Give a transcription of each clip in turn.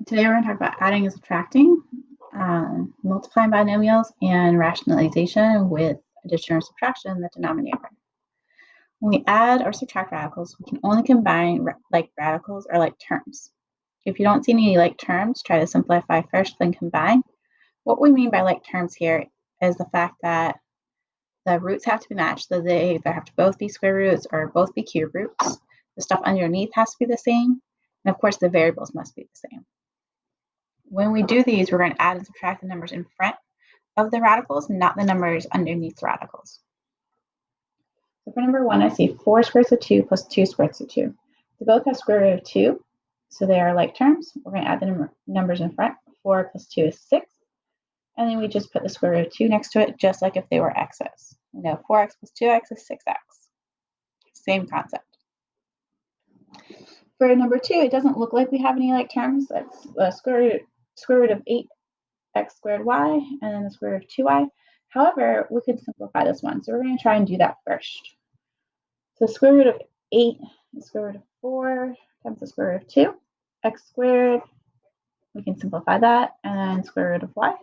Today we're going to talk about adding and subtracting, multiplying binomials, and rationalization with addition or subtraction in the denominator. When we add or subtract radicals, we can only combine like radicals or like terms. If you don't see any like terms, try to simplify first, then combine. What we mean by like terms here is the fact that the roots have to be matched, so they either have to both be square roots or both be cube roots. The stuff underneath has to be the same, and of course the variables must be the same. When we do these, we're going to add and subtract the numbers in front of the radicals, not the numbers underneath the radicals. So for number 1, I see 4 square roots of 2 plus 2 square roots of 2. They both have square root of 2, so they are like terms. We're going to add the numbers in front. 4 plus 2 is 6. And then we just put the square root of 2 next to it, just like if they were x's. We know 4x plus 2x is 6x. Same concept. For number 2, it doesn't look like we have any like terms. That's the square root of 8x squared y, and then the square root of 2y. However, we could simplify this one. So we're going to try and do that first. So square root of 8 is the square root of 4 times the square root of 2. X squared, we can simplify that, and then square root of y.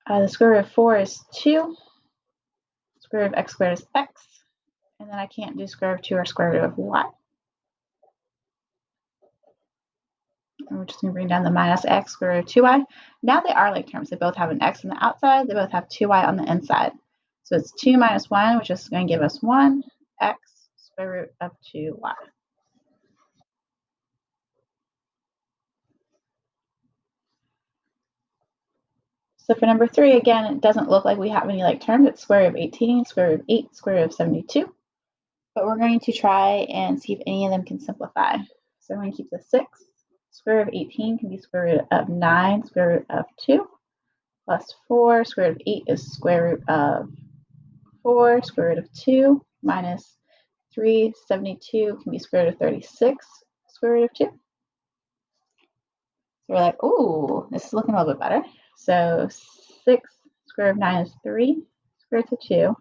The square root of 4 is 2. Square root of x squared is x. And then I can't do square root of 2 or square root of y. And we're just going to bring down the minus x square root of 2y. Now they are like terms. They both have an x on the outside. They both have 2y on the inside. So it's 2 minus 1, which is going to give us 1, x square root of 2y. So for number 3, again, it doesn't look like we have any like terms. It's square root of 18, square root of 8, square root of 72. But we're going to try and see if any of them can simplify. So I'm going to keep the 6. Square root of 18 can be square root of 9, square root of 2, plus 4. Square root of 8 is square root of 4, square root of 2, minus 3. 72 can be square root of 36, square root of 2. So we're like, ooh, this is looking a little bit better. So 6 square root of 9 is 3, square root of 2,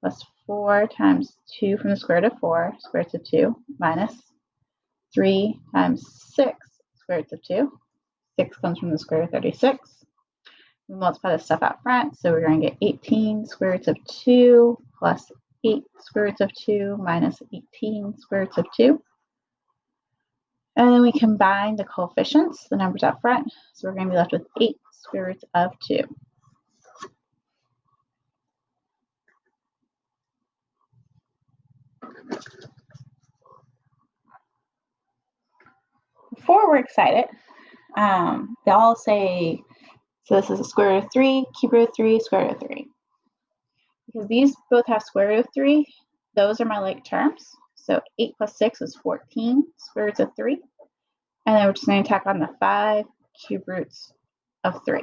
plus 4 times 2 from the square root of 4, square root of 2, minus 3 times 6, square root of 2. 6 comes from the square root of 36. We multiply this stuff out front, so we're going to get 18 square roots of 2 plus 8 square roots of 2 minus 18 square roots of 2. And then we combine the coefficients, the numbers out front, so we're going to be left with 8 square roots of 2. Before we're excited, they all say, so this is a square root of 3, cube root of 3, square root of 3. Because these both have square root of 3, those are my like terms. So 8 plus 6 is 14 square roots of 3. And then we're just going to tack on the 5 cube roots of 3.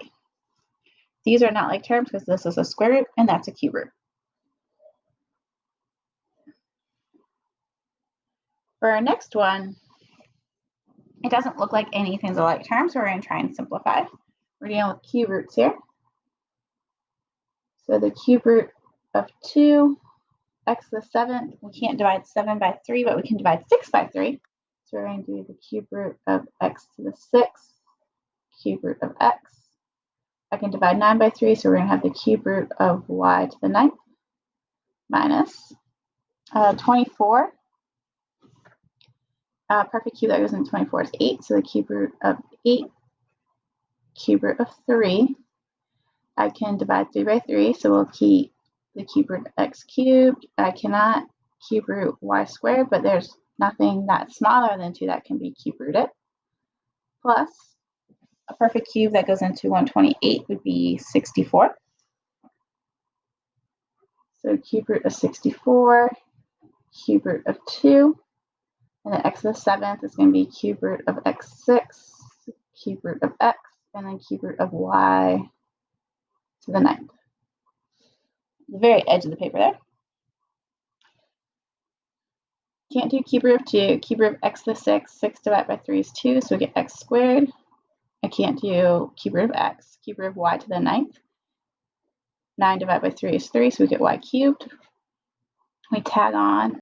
These are not like terms because this is a square root and that's a cube root. For our next one, it doesn't look like anything's a like term, so we're going to try and simplify. We're dealing with cube roots here. So the cube root of 2, x to the 7th, we can't divide 7 by 3, but we can divide 6 by 3. So we're going to do the cube root of x to the 6th, cube root of x. I can divide 9 by 3, so we're going to have the cube root of y to the 9th, minus 24. Perfect cube that goes into 24 is 8, so the cube root of 8, cube root of 3. I can divide 3 by 3, so we'll keep the cube root of x cubed. I cannot cube root y squared, but there's nothing that's smaller than 2 that can be cube rooted. Plus, a perfect cube that goes into 128 would be 64. So cube root of 64, cube root of 2, and then x to the 7th is going to be cube root of x6, cube root of x, and then cube root of y to the 9th. The very edge of the paper there. Can't do cube root of 2. Cube root of x to the 6th. 6 divided by 3 is 2, so we get x squared. I can't do cube root of x. Cube root of y to the 9th. 9 divided by 3 is 3, so we get y cubed. We tag on